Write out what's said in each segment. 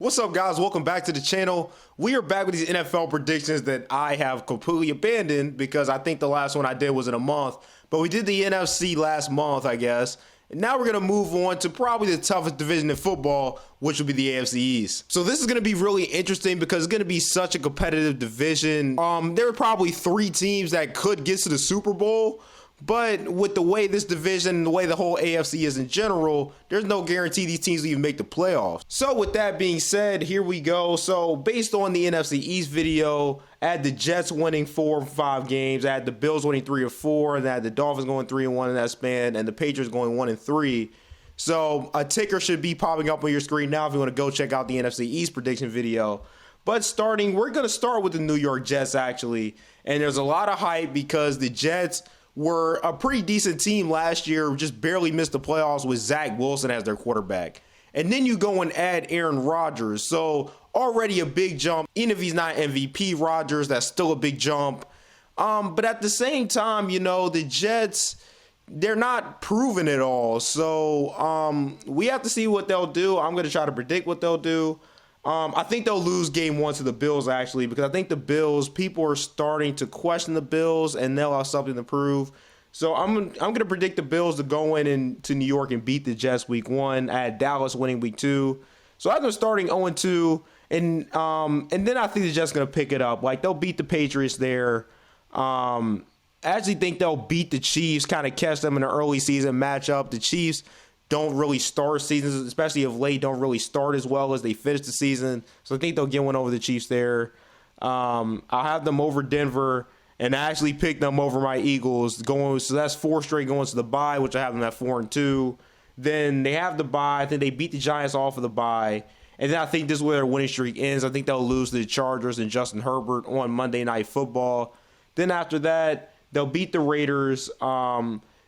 What's up, guys? Welcome back to the channel. We are back with these NFL predictions that I have completely abandoned because I think the last one I did was in a month. But we did the NFC last month, I guess. And now we're going to move on to probably the toughest division in football, which will be the AFC East. So this is going to be really interesting because it's going to be such a competitive division. There are probably three teams that could get to the Super Bowl. But with the way this division, the way the whole AFC is in general, there's no guarantee these teams will even make the playoffs. So with that being said, here we go. So based on the NFC East video, I had the Jets winning 4 of 5 games. I had the Bills winning 3 of 4. And I had the Dolphins going 3-1 in that span. And the Patriots going 1-3. So a ticker should be popping up on your screen now if you want to go check out the NFC East prediction video. But we're going to start with the New York Jets, actually. And there's a lot of hype because the Jets were a pretty decent team last year, just barely missed the playoffs with Zach Wilson as their quarterback. And then you go and add Aaron Rodgers. So already a big jump. Even if he's not MVP Rodgers, that's still a big jump. But at the same time, you know, the Jets, they're not proven it all. So we have to see what they'll do. I'm going to try to predict what they'll do. I think they'll lose game 1 to the Bills, actually, because I think the Bills, people are starting to question the Bills, and they'll have something to prove. So I'm going to predict the Bills to go into New York and beat the Jets week 1. I had Dallas winning week 2. So I have them starting 0-2, and then I think the Jets going to pick it up. Like, they'll beat the Patriots there. I actually think they'll beat the Chiefs, kind of catch them in an early season matchup. The Chiefs don't really start seasons, especially of late, don't really start as well as they finish the season. So I think they'll get one over the Chiefs there. I'll have them over Denver, and I actually picked them over my Eagles. So that's 4 straight going to the bye, which I have them at 4-2. Then they have the bye. I think they beat the Giants off of the bye. And then I think this is where their winning streak ends. I think they'll lose to the Chargers and Justin Herbert on Monday Night Football. Then after that, they'll beat the Raiders.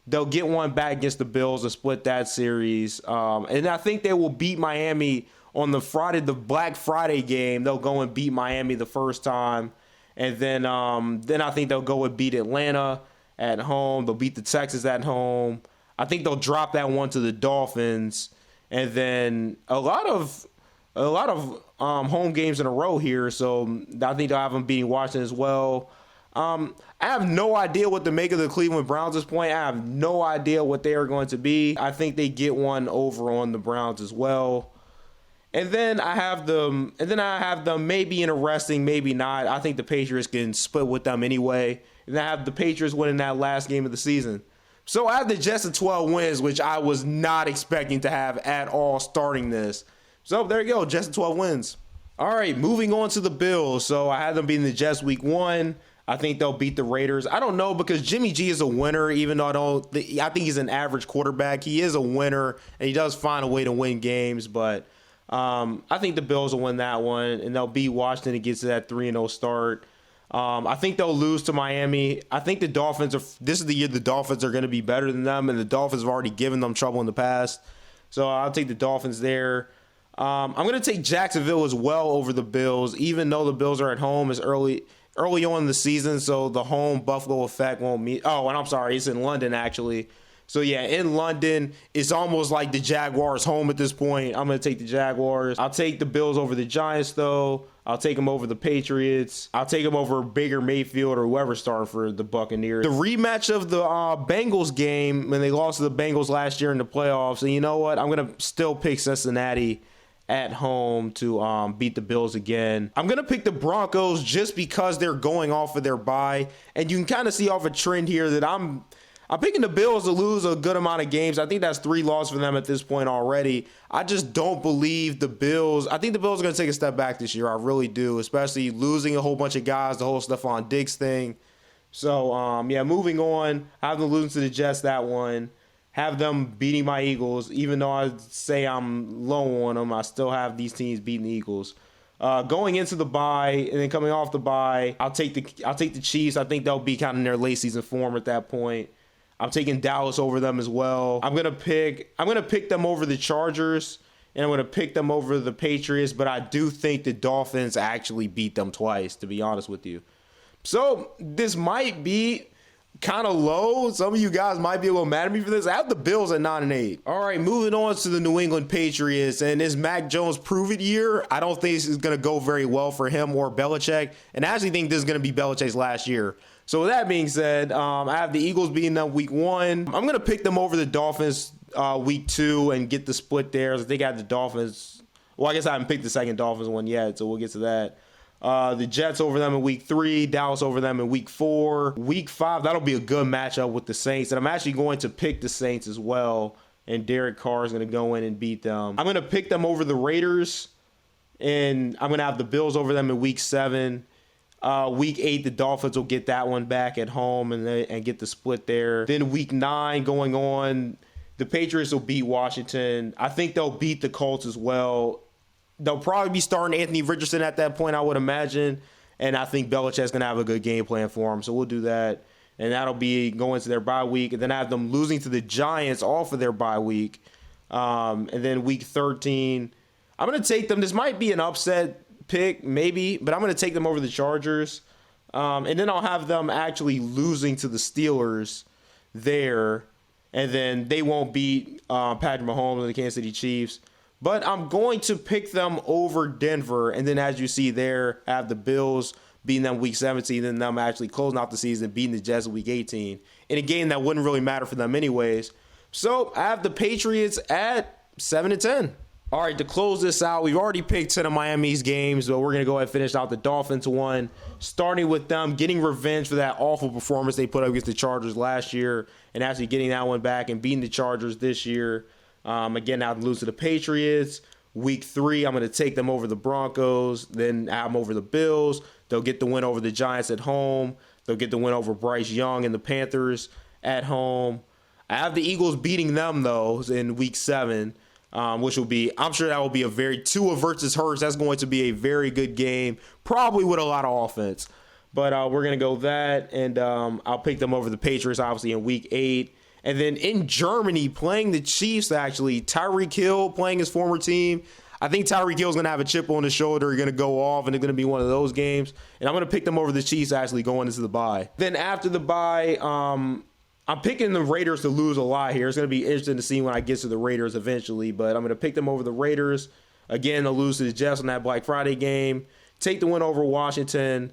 They'll get one back against the Bills and split that series. And I think they will beat Miami on the Black Friday game. They'll go and beat Miami the first time. And then I think they'll go and beat Atlanta at home. They'll beat the Texans at home. I think they'll drop that one to the Dolphins. And then a lot of home games in a row here. So I think they'll have them beating Washington as well. I have no idea what to make of the Cleveland Browns at this point. I have no idea what they are going to be. I think they get one over on the Browns as well. And then I have them maybe interesting, maybe not. I think the Patriots can split with them anyway. And I have the Patriots winning that last game of the season. So I have the Jets at 12 wins, which I was not expecting to have at all starting this. So there you go, Jets at 12 wins. All right, moving on to the Bills. So I had them beating the Jets week 1. I think they'll beat the Raiders. I don't know because Jimmy G is a winner, even though I think he's an average quarterback. He is a winner, and he does find a way to win games. But I think the Bills will win that one, and they'll beat Washington to get to that 3-0 start. I think they'll lose to Miami. I think the Dolphins this is the year the Dolphins are going to be better than them, and the Dolphins have already given them trouble in the past. So I'll take the Dolphins there. I'm going to take Jacksonville as well over the Bills, even though the Bills are at home as early on in the season, so the home Buffalo effect won't meet. Oh, and I'm sorry, it's in London, actually. So, yeah, in London, it's almost like the Jaguars' home at this point. I'm going to take the Jaguars. I'll take the Bills over the Giants, though. I'll take them over the Patriots. I'll take them over Baker Mayfield or whoever's starting for the Buccaneers. The rematch of the Bengals game when they lost to the Bengals last year in the playoffs. And you know what? I'm going to still pick Cincinnati at home to beat the Bills again. I'm going to pick the Broncos just because they're going off of their bye. And you can kind of see off a trend here that I'm picking the Bills to lose a good amount of games. I think that's 3 losses for them at this point already. I just don't believe the Bills. I think the Bills are going to take a step back this year. I really do, especially losing a whole bunch of guys, the whole Stephon Diggs thing. So, yeah, moving on. I have them losing to the Jets that one. Have them beating my Eagles. Even though I say I'm low on them, I still have these teams beating the Eagles. Going into the bye and then coming off the bye, I'll take the Chiefs. I think they'll be kind of in their late season form at that point. I'm taking Dallas over them as well. I'm gonna pick them over the Chargers, and I'm gonna pick them over the Patriots. But I do think the Dolphins actually beat them twice, to be honest with you. So this might be kind of low. Some of you guys might be a little mad at me for this. I have the Bills at 9-8. All right, moving on to the New England Patriots, and this Mac Jones prove-it year, I don't think this is going to go very well for him or Belichick, and I actually think this is going to be Belichick's last year. So with that being said, I have the Eagles beating them week 1. I'm going to pick them over the Dolphins week 2 and get the split there. I think I have the Dolphins. Well, I guess I haven't picked the second Dolphins one yet, so we'll get to that. The Jets over them in week 3, Dallas over them in week 4. Week 5, that'll be a good matchup with the Saints. And I'm actually going to pick the Saints as well. And Derek Carr is going to go in and beat them. I'm going to pick them over the Raiders. And I'm going to have the Bills over them in week 7. Week 8, the Dolphins will get that one back at home and get the split there. Then week 9 going on, the Patriots will beat Washington. I think they'll beat the Colts as well. They'll probably be starting Anthony Richardson at that point, I would imagine. And I think Belichick's going to have a good game plan for him. So we'll do that. And that'll be going to their bye week. And then I have them losing to the Giants off of their bye week. And then week 13, I'm going to take them. This might be an upset pick, maybe. But I'm going to take them over the Chargers. And then I'll have them actually losing to the Steelers there. And then they won't beat Patrick Mahomes and the Kansas City Chiefs. But I'm going to pick them over Denver. And then as you see there, I have the Bills beating them week 17. Then them actually closing out the season, beating the Jets week 18. In a game that wouldn't really matter for them anyways. So I have the Patriots at 7-10. All right, to close this out, we've already picked 10 of Miami's games, but we're going to go ahead and finish out the Dolphins one, starting with them getting revenge for that awful performance they put up against the Chargers last year and actually getting that one back and beating the Chargers this year. Again, now lose to the Patriots. Week 3, I'm going to take them over the Broncos. Then have them over the Bills. They'll get the win over the Giants at home. They'll get the win over Bryce Young and the Panthers at home. I have the Eagles beating them, though, in Week 7, which will be, I'm sure that will be a very Tua versus Hurts. That's going to be a very good game, probably with a lot of offense. But we're going to go that, and I'll pick them over the Patriots, obviously, in Week 8. And then in Germany, playing the Chiefs, actually, Tyreek Hill playing his former team. I think Tyreek Hill's going to have a chip on his shoulder. He's going to go off, and it's going to be one of those games. And I'm going to pick them over the Chiefs, actually, going into the bye. Then after the bye, I'm picking the Raiders to lose a lot here. It's going to be interesting to see when I get to the Raiders eventually. But I'm going to pick them over the Raiders. Again, they'll lose to the Jets on that Black Friday game. Take the win over Washington.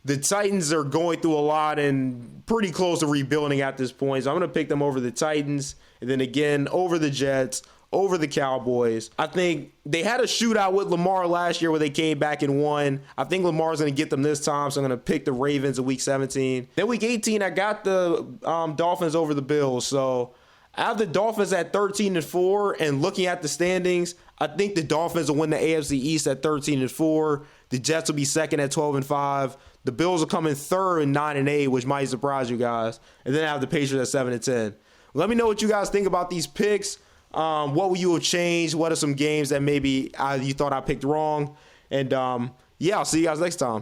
The Titans are going through a lot and pretty close to rebuilding at this point. So I'm going to pick them over the Titans. And then again, over the Jets, over the Cowboys. I think they had a shootout with Lamar last year where they came back and won. I think Lamar's going to get them this time. So I'm going to pick the Ravens in Week 17. Then Week 18, I got the Dolphins over the Bills. So I have the Dolphins at 13-4. And looking at the standings, I think the Dolphins will win the AFC East at 13-4. The Jets will be second at 12-5. The Bills will come in third and 9-8, which might surprise you guys. And then I have the Patriots at 7-10. Let me know what you guys think about these picks. What will you have changed? What are some games that maybe you thought I picked wrong? And yeah, I'll see you guys next time.